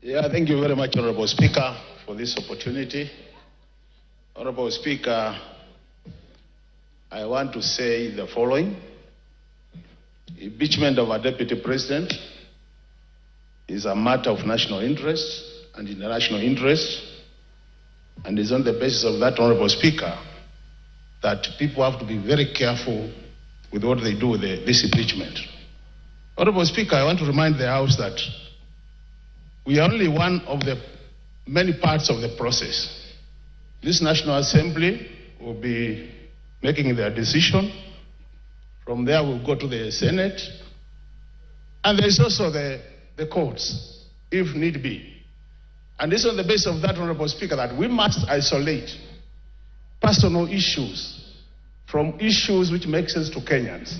Yeah, thank you very much, Honorable Speaker, for this opportunity. Honorable Speaker, I want to say the following. Impeachment of a deputy president is a matter of national interest and international interest, and is on the basis of that, Honorable Speaker, that people have to be very careful with what they do with this impeachment. Honorable Speaker, I want to remind the House that we are only one of the many parts of the process. This National Assembly will be making their decision. From there, we'll go to the Senate. And there is also the courts, if need be. And it's on the basis of that, Honorable Speaker, that we must isolate personal issues from issues which make sense to Kenyans.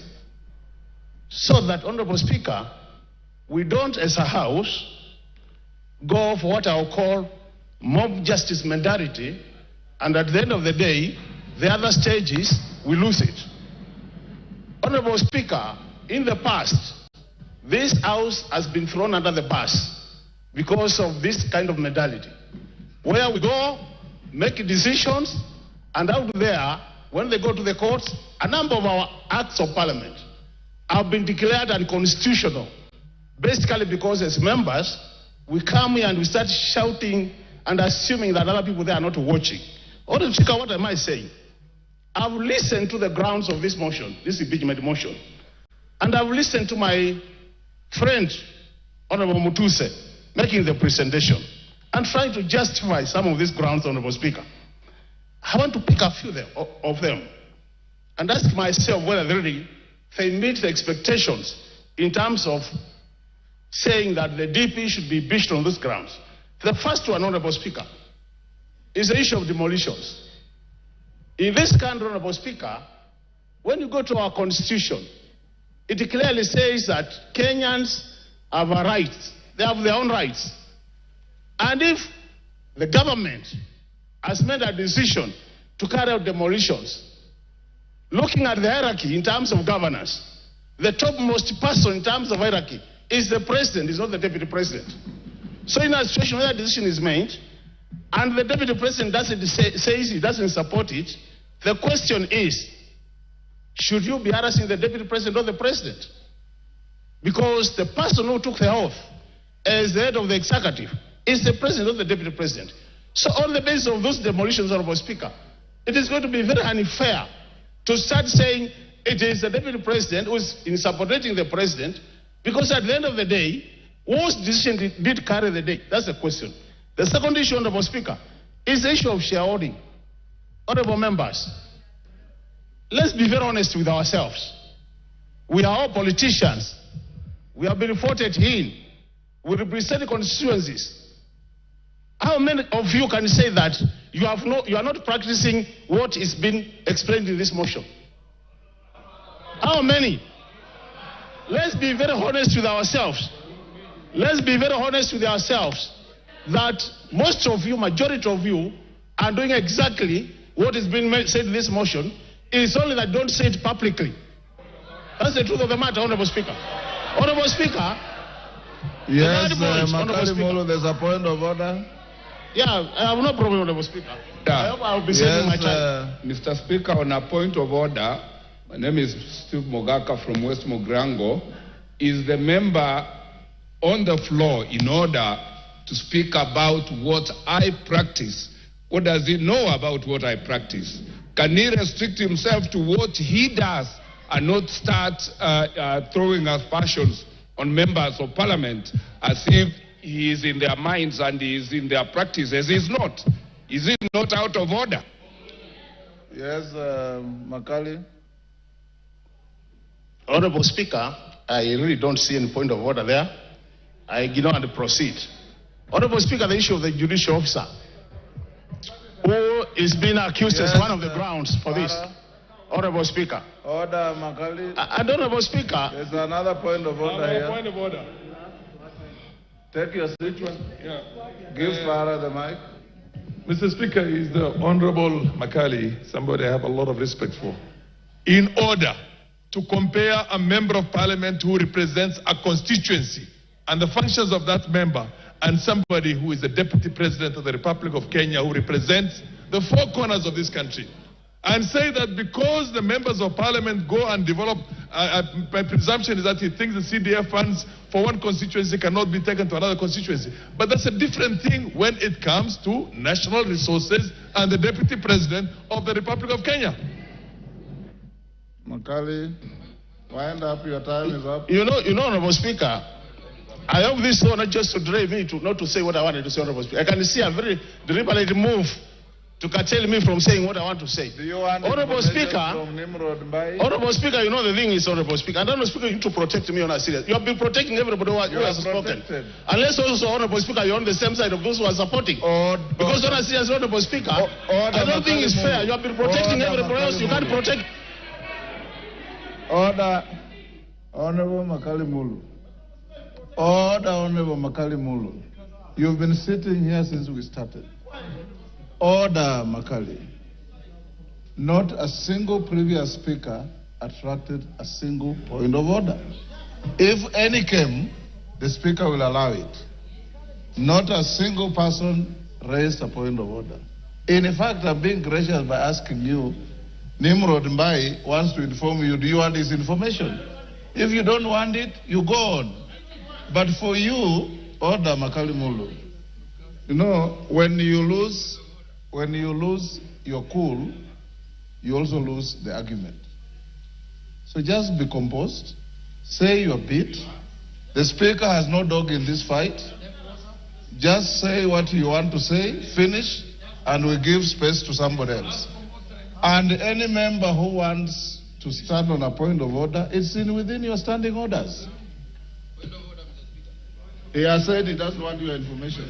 So that, Honorable Speaker, we don't, as a House, go for what I'll call mob justice mentality, and at the end of the day, the other stages, we lose it. Honorable Speaker, in the past, this House has been thrown under the bus because of this kind of mentality, where we go, make decisions, and out there, when they go to the courts, a number of our acts of parliament have been declared unconstitutional, basically because as members, we come here and we start shouting and assuming that other people there are not watching. Honorable Speaker, what am I saying? I've listened to the grounds of this motion, this impeachment motion, and I've listened to my friend, Honorable Mutuse, making the presentation and trying to justify some of these grounds, Honorable Speaker. I want to pick a few of them and ask myself whether they meet the expectations in terms of saying that the DP should be impeached on those grounds. The first one, Honorable Speaker, is the issue of demolitions. In this country, Honorable Speaker, when you go to our constitution, it clearly says that Kenyans have a right, they have their own rights. And if the government has made a decision to carry out demolitions, looking at the hierarchy in terms of governance, the topmost person in terms of hierarchy is the president, is not the deputy president. So in a situation where a decision is made, and the deputy president says he doesn't support it, the question is, should you be harassing the deputy president or the president? Because the person who took the oath as the head of the executive is the president or the deputy president. So on the basis of those demolitions, Honorable Speaker, it is going to be very unfair to start saying it is the deputy president who is in supporting the president, because at the end of the day, whose decision did carry the day? That's the question. The second issue, Honorable Speaker, is the issue of shareholding. Honorable members, let's be very honest with ourselves. We are all politicians. We have been voted in. We represent constituencies. How many of you can say that you are not practicing what is being explained in this motion? How many? Let's be very honest with ourselves. Let's be very honest with ourselves that most of you, majority of you, are doing exactly what is being said in this motion. It's only that don't say it publicly. That's the truth of the matter, Honorable Speaker. Honorable Speaker. Yes, Makali Mulu, there's a point of order. Yeah, I have no problem, Honorable Speaker. Yeah. I hope I will be saving my time. Mr. Speaker, on a point of order, my name is Steve Mogaka from West Mogrango. Is the member on the floor in order to speak about what I practice? What does he know about what I practice? Can he restrict himself to what he does and not start throwing aspersions on members of parliament as if he is in their minds and he is in their practices? He's not. Is it not out of order? Yes, Makali. Honorable Speaker, I really don't see any point of order there. I ignore and proceed. Honorable Speaker, the issue of the judicial officer who is being accused as one of the grounds for this. Honorable Speaker. Order, Makali. And Honorable Speaker. There's another point of order here. Point of order. Take your seat. Yeah. Give Farah the mic. Mr. Speaker, is the Honorable Makali, somebody I have a lot of respect for. In order to compare a member of parliament who represents a constituency and the functions of that member and somebody who is the Deputy President of the Republic of Kenya who represents the four corners of this country, and say that because the members of parliament go and develop, my presumption is that he thinks the CDF funds for one constituency cannot be taken to another constituency. But that's a different thing when it comes to national resources and the Deputy President of the Republic of Kenya. Makali, wind up, your time is up. You know, Honorable Speaker, I hope this is not just to drive me to not to say what I wanted to say, Honorable Speaker. I can see a very deliberate move to curtail me from saying what I want to say. Do you want Honorable Speaker, Honorable Speaker, you know the thing is, Honorable Speaker, and Honorable Speaker, you need to protect me on a serious. You have been protecting everybody who has spoken. Unless also, Honorable Speaker, you're on the same side of those who are supporting. Because on a serious, Honorable Speaker, I don't think it's fair. You have been protecting everybody else. You can't protect. Order, Honorable Makali Mulu. Order, Honorable Makali Mulu. You've been sitting here since we started. Order, Makali. Not a single previous speaker attracted a single point of order. If any came, the speaker will allow it. Not a single person raised a point of order. In fact, I'm being gracious by asking you, Nimrod Mbai wants to inform you, do you want this information? If you don't want it, you go on. But for you, Order, Makali Mulu. You know, when you lose your cool, you also lose the argument. So just be composed, say your bit. The speaker has no dog in this fight. Just say what you want to say, finish, and we give space to somebody else. And any member who wants to stand on a point of order, it's within your standing orders. He has said he doesn't want your information.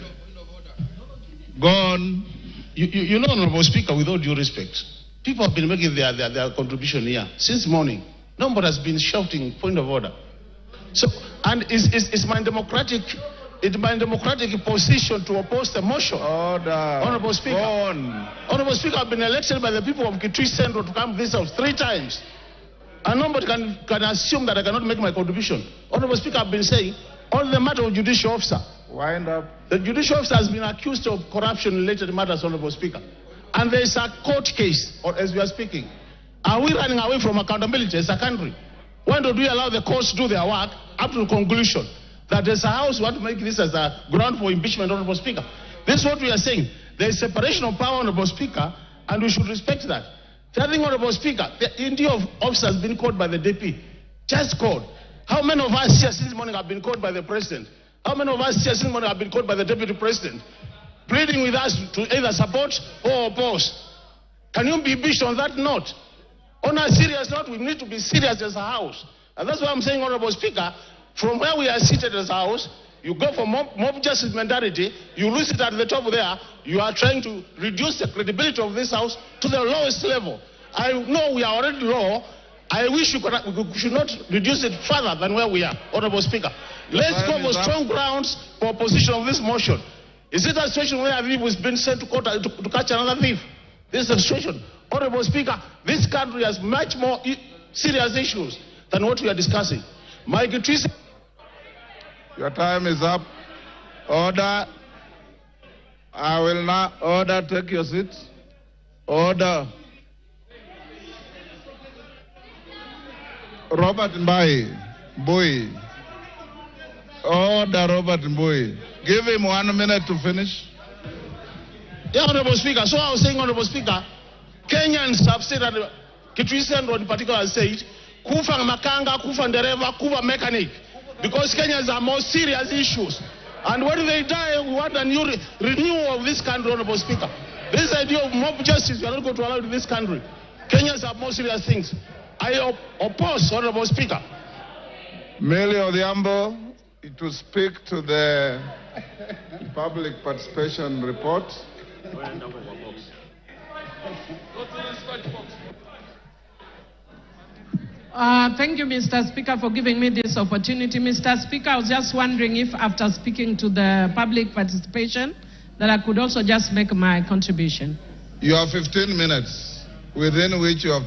Go on. You know, Honorable Speaker, with all due respect, people have been making their contribution here since morning. Nobody has been shouting point of order. So, and it's my democratic position to oppose the motion. Order. Honorable Speaker. Go on. Honorable Speaker, I've been elected by the people of Kitui Central to come to this house 3 times. And nobody can assume that I cannot make my contribution. Honorable Speaker, I've been saying, on the matter of judicial officer. Wind up. The judicial officer has been accused of corruption-related matters, Honorable Speaker. And there is a court case, or as we are speaking. Are we running away from accountability as a country? When do we allow the courts to do their work up to the conclusion that as a house we want to make this as a ground for impeachment, Honorable Speaker? This is what we are saying. There is separation of power, Honorable Speaker, and we should respect that. The other thing, Honorable Speaker, the India of officers has been called by the DP. Just called. How many of us here since morning have been called by the President? How many of us here since morning have been called by the Deputy President, pleading with us to either support or oppose? Can you be impeached on that note? On a serious note, we need to be serious as a house. And that's why I'm saying, Honorable Speaker, from where we are seated as a house, you go for mob justice mentality, you lose it at the top there, you are trying to reduce the credibility of this house to the lowest level. I know we are already low. I wish we should not reduce it further than where we are, Honorable Speaker. Let's go for strong grounds for opposition of this motion. Is it a situation where a thief has been sent to court to catch another thief? This is a situation. Honorable Speaker, this country has much more serious issues than what we are discussing. Your time is up. Order. I will now order. Take your seat. Order. Robert Mbai, Boy. Order, Robert Mbai. Give him 1 minute to finish. Yeah, Honorable Speaker. So I was saying, Honorable Speaker, Kenyans have said that Kitui Central in particular has said, kufa makanga, kufa ndereva, kufa mechanic. Because Kenyans are more serious issues. And when they die, we want a new renewal of this country, Honorable Speaker. This idea of mob justice, we are not going to allow it in this country. Kenyans have more serious things. I oppose, Honorable Speaker. Mele Odhiambo to speak to the public participation report. Thank you, Mr. Speaker, for giving me this opportunity. Mr. Speaker, I was just wondering if after speaking to the public participation that I could also just make my contribution. You have 15 minutes within which you have